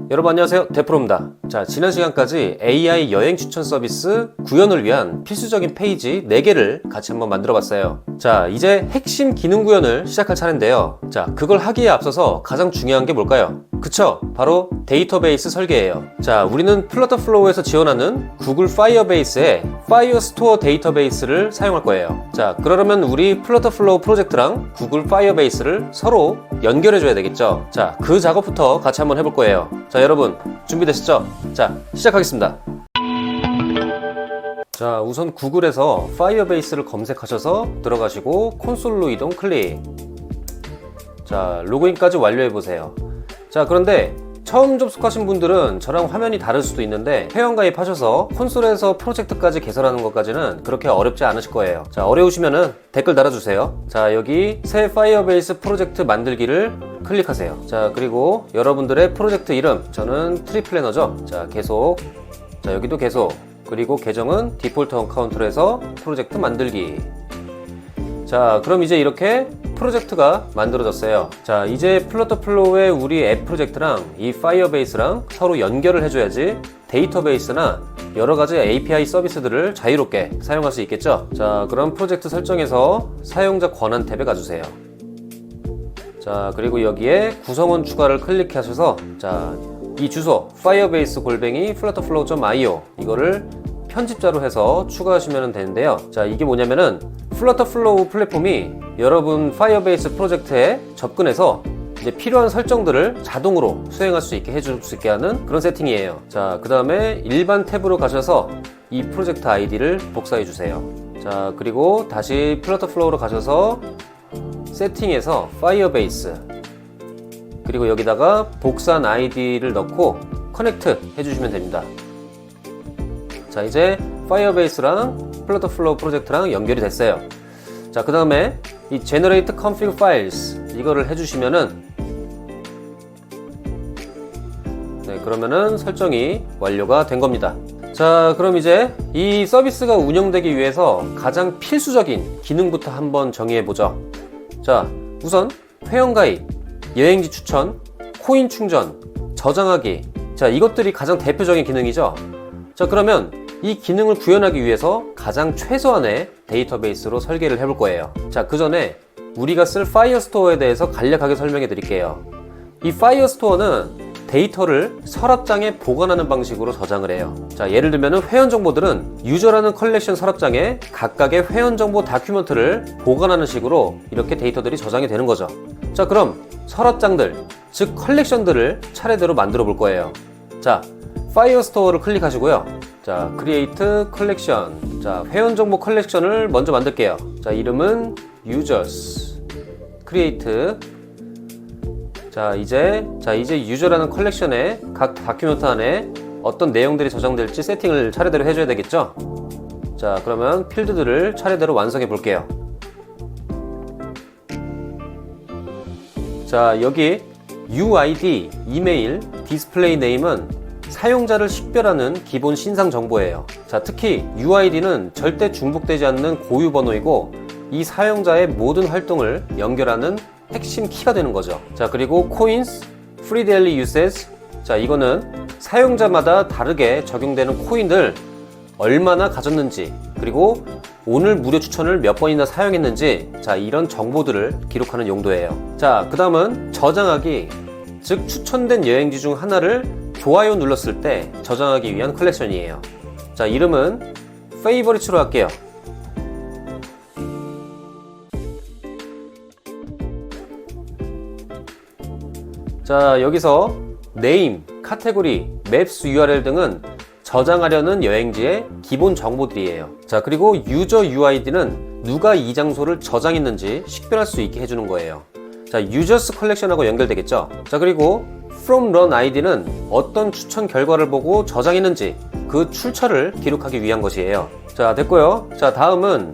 여러분 안녕하세요, 데프로입니다. 자, 지난 시간까지 AI 여행 추천 서비스 구현을 위한 필수적인 페이지 4개를 같이 한번 만들어 봤어요. 자, 이제 핵심 기능 구현을 시작할 차례인데요. 자, 그걸 하기에 앞서서 가장 중요한 게 뭘까요? 그쵸? 바로 데이터베이스 설계예요. 자, 우리는 플러터플로우에서 지원하는 구글 파이어베이스의 파이어스토어 데이터베이스를 사용할 거예요. 자, 그러려면 우리 플러터플로우 프로젝트랑 구글 파이어베이스를 서로 연결해줘야 되겠죠. 자, 그 작업부터 같이 한번 해볼 거예요. 자, 여러분 준비되셨죠? 자, 시작하겠습니다. 자, 우선 구글에서 파이어베이스를 검색하셔서 들어가시고 콘솔로 이동 클릭. 자, 로그인까지 완료해보세요. 자, 그런데 처음 접속하신 분들은 저랑 화면이 다를 수도 있는데 회원가입하셔서 콘솔에서 프로젝트까지 개설하는 것까지는 그렇게 어렵지 않으실 거예요. 자, 어려우시면은 댓글 달아주세요. 자, 여기 새 파이어베이스 프로젝트 만들기를 클릭하세요. 자, 그리고 여러분들의 프로젝트 이름, 저는 트리플래너죠. 자, 계속. 자, 여기도 계속. 그리고 계정은 디폴트 어카운트로 해서 프로젝트 만들기. 자, 그럼 이제 이렇게 프로젝트가 만들어졌어요. 자, 이제 플러터플로우의 우리 앱 프로젝트랑 이 파이어베이스랑 서로 연결을 해줘야지 데이터베이스나 여러가지 API 서비스들을 자유롭게 사용할 수 있겠죠. 자, 그럼 프로젝트 설정에서 사용자 권한 탭에 가주세요. 자, 그리고 여기에 구성원 추가를 클릭하셔서 자, 이 주소 firebase _flutterflow.io 이거를 편집자로 해서 추가하시면 되는데요. 자, 이게 뭐냐면은 플러터플로우 플랫폼이 여러분 파이어베이스 프로젝트에 접근해서 이제 필요한 설정들을 자동으로 수행할 수 있게 해줄 수 있게 하는 그런 세팅이에요. 자, 그 다음에 일반 탭으로 가셔서 이 프로젝트 아이디를 복사해 주세요. 자, 그리고 다시 플러터플로우로 가셔서 세팅에서 파이어베이스 그리고 여기다가 복사한 아이디를 넣고 커넥트 해주시면 됩니다. 자, 이제 파이어베이스랑 플러터플로우 프로젝트랑 연결이 됐어요. 자, 그 다음에 이 Generate Config Files 이거를 해주시면은 네, 그러면은 설정이 완료가 된 겁니다. 자, 그럼 이제 이 서비스가 운영되기 위해서 가장 필수적인 기능부터 한번 정의해보죠. 자, 우선 회원가입, 여행지 추천, 코인 충전, 저장하기. 자, 이것들이 가장 대표적인 기능이죠. 자, 그러면 이 기능을 구현하기 위해서 가장 최소한의 데이터베이스로 설계를 해볼 거예요. 자, 그 전에 우리가 쓸 파이어스토어에 대해서 간략하게 설명해 드릴게요. 이 파이어스토어는 데이터를 서랍장에 보관하는 방식으로 저장을 해요. 자, 예를 들면 회원 정보들은 유저라는 컬렉션 서랍장에 각각의 회원 정보 다큐멘트를 보관하는 식으로 이렇게 데이터들이 저장이 되는 거죠. 자, 그럼 서랍장들, 즉 컬렉션들을 차례대로 만들어 볼 거예요. 자, 파이어스토어를 클릭하시고요. 자, 크리에이트 컬렉션. 자, 회원 정보 컬렉션을 먼저 만들게요. 자, 이름은 users. 크리에이트. 자, 이제 유저라는 컬렉션의 각 다큐멘트 안에 어떤 내용들이 저장될지 세팅을 차례대로 해줘야 되겠죠? 자, 그러면 필드들을 차례대로 완성해 볼게요. 자, 여기 UID, 이메일, 디스플레이 네임은 사용자를 식별하는 기본 신상 정보예요. 자, 특히 UID는 절대 중복되지 않는 고유 번호이고 이 사용자의 모든 활동을 연결하는 핵심 키가 되는 거죠. 자, 그리고 Coins, Free Daily Usage. 자, 이거는 사용자마다 다르게 적용되는 코인을 얼마나 가졌는지 그리고 오늘 무료 추천을 몇 번이나 사용했는지 자, 이런 정보들을 기록하는 용도예요. 자, 그 다음은 저장하기, 즉 추천된 여행지 중 하나를 좋아요 눌렀을 때 저장하기 위한 컬렉션이에요. 자, 이름은 Favorite로 할게요. 자, 여기서 네임, 카테고리, 맵스 URL 등은 저장하려는 여행지의 기본 정보들이에요. 자, 그리고 유저 UID는 누가 이 장소를 저장했는지 식별할 수 있게 해주는 거예요. 자, 유저스 컬렉션하고 연결되겠죠. 자, 그리고 From Run ID는 어떤 추천 결과를 보고 저장했는지 그 출처를 기록하기 위한 것이에요. 자, 됐고요. 자, 다음은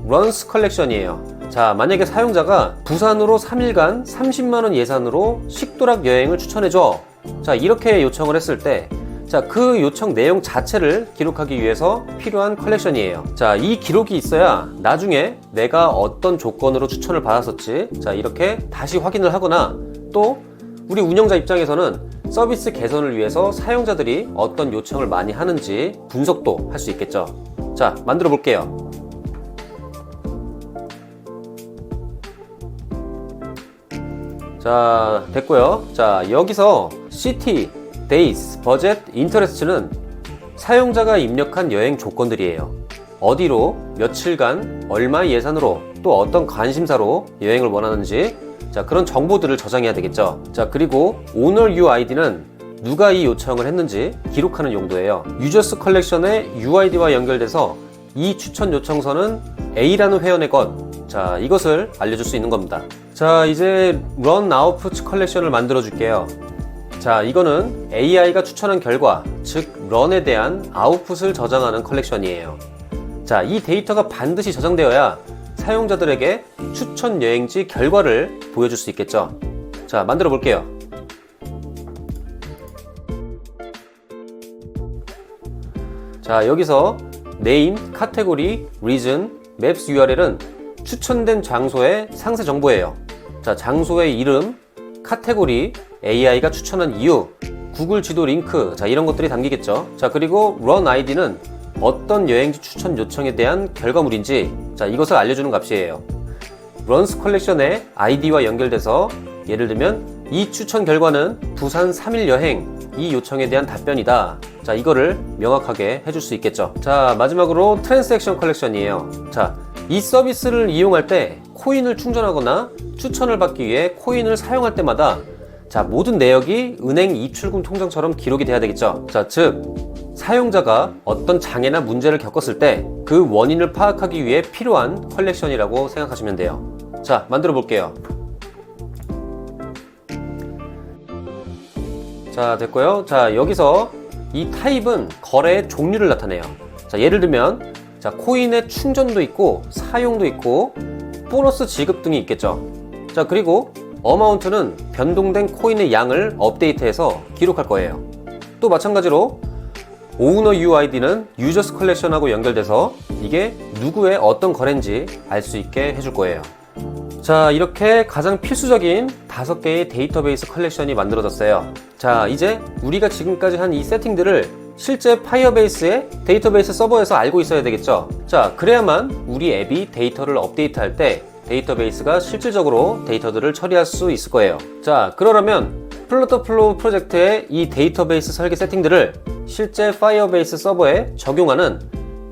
Runs 컬렉션이에요. 자, 만약에 사용자가 부산으로 3일간 30만원 예산으로 식도락 여행을 추천해줘. 자, 이렇게 요청을 했을 때 자, 그 요청 내용 자체를 기록하기 위해서 필요한 컬렉션이에요. 자, 이 기록이 있어야 나중에 내가 어떤 조건으로 추천을 받았었지 자, 이렇게 다시 확인을 하거나 또 우리 운영자 입장에서는 서비스 개선을 위해서 사용자들이 어떤 요청을 많이 하는지 분석도 할 수 있겠죠. 자, 만들어 볼게요. 자, 됐고요. 자, 여기서 city, days, budget, interest는 사용자가 입력한 여행 조건들이에요. 어디로, 며칠간, 얼마 예산으로, 또 어떤 관심사로 여행을 원하는지, 자, 그런 정보들을 저장해야 되겠죠. 자, 그리고 owner UID는 누가 이 요청을 했는지 기록하는 용도예요. 유저스 컬렉션의 UID와 연결돼서 이 추천 요청서는 A라는 회원의 것, 자, 이것을 알려줄 수 있는 겁니다. 자, 이제 run output 컬렉션을 만들어 줄게요. 자, 이거는 AI가 추천한 결과, 즉 run에 대한 아웃풋을 저장하는 컬렉션이에요. 자, 이 데이터가 반드시 저장되어야 사용자들에게 추천 여행지 결과를 보여줄 수 있겠죠. 자, 만들어 볼게요. 자, 여기서 name, category, region, maps URL은 추천된 장소의 상세 정보예요. 자, 장소의 이름, 카테고리, AI가 추천한 이유, 구글 지도 링크, 자, 이런 것들이 담기겠죠. 자, 그리고 run ID는 어떤 여행지 추천 요청에 대한 결과물인지, 자, 이것을 알려주는 값이에요. runs 컬렉션의 ID와 연결돼서 예를 들면 이 추천 결과는 부산 3일 여행, 이 요청에 대한 답변이다. 자, 이거를 명확하게 해줄 수 있겠죠. 자, 마지막으로 트랜잭션 컬렉션이에요. 자, 이 서비스를 이용할 때 코인을 충전하거나 추천을 받기 위해 코인을 사용할 때마다, 자, 모든 내역이 은행 입출금 통장처럼 기록이 돼야 되겠죠. 자, 즉 사용자가 어떤 장애나 문제를 겪었을 때 그 원인을 파악하기 위해 필요한 컬렉션이라고 생각하시면 돼요. 자, 만들어 볼게요. 자, 됐고요. 자, 여기서 이 타입은 거래의 종류를 나타내요. 자, 예를 들면, 자, 코인의 충전도 있고 사용도 있고 보너스 지급 등이 있겠죠. 자, 그리고 어마운트는 변동된 코인의 양을 업데이트해서 기록할 거예요. 또 마찬가지로 오우너 UID는 유저스 컬렉션하고 연결돼서 이게 누구의 어떤 거래인지 알 수 있게 해줄 거예요. 자, 이렇게 가장 필수적인 5개의 데이터베이스 컬렉션이 만들어졌어요. 자, 이제 우리가 지금까지 한 이 세팅들을 실제 파이어베이스의 데이터베이스 서버에서 알고 있어야 되겠죠. 자, 그래야만 우리 앱이 데이터를 업데이트할 때 데이터베이스가 실질적으로 데이터들을 처리할 수 있을 거예요. 자, 그러려면 플러터플로우 프로젝트의 이 데이터베이스 설계 세팅들을 실제 파이어베이스 서버에 적용하는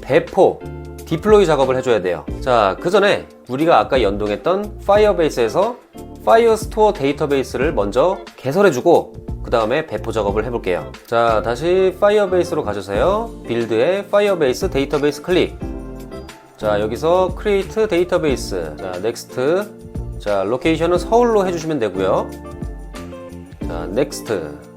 배포, 디플로이 작업을 해줘야 돼요. 자, 그 전에 우리가 아까 연동했던 파이어베이스에서 파이어스토어 데이터베이스를 먼저 개설해주고 그 다음에 배포 작업을 해볼게요. 자, 다시 파이어베이스로 가셔서요, 빌드에 파이어베이스 데이터베이스 클릭. 자, 여기서 크리에이트 데이터베이스, 자, 넥스트. 자, 로케이션은 서울로 해주시면 되고요. 자, 넥스트.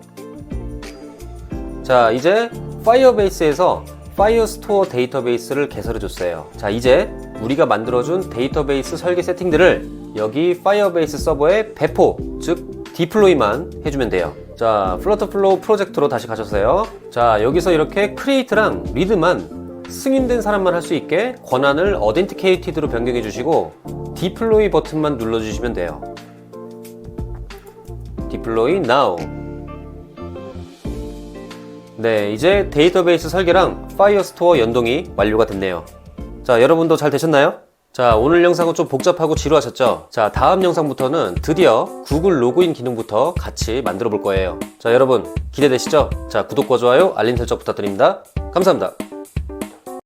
자, 이제 파이어베이스에서 파이어스토어 데이터베이스를 개설해줬어요. 자, 이제 우리가 만들어준 데이터베이스 설계 세팅들을 여기 파이어베이스 서버에 배포, 즉 디플로이만 해주면 돼요. 자, 플러터플로우 프로젝트로 다시 가셨어요. 자, 여기서 이렇게 크리에이트랑 리드만 승인된 사람만 할 수 있게 권한을 어덴티케이티드로 변경해 주시고 디플로이 버튼만 눌러주시면 돼요. 디플로이 now. 네, 이제 데이터베이스 설계랑 파이어스토어 연동이 완료가 됐네요. 자, 여러분도 잘 되셨나요? 자, 오늘 영상은 좀 복잡하고 지루하셨죠? 자, 다음 영상부터는 드디어 구글 로그인 기능부터 같이 만들어 볼 거예요. 자, 여러분 기대되시죠? 자, 구독과 좋아요, 알림 설정 부탁드립니다. 감사합니다.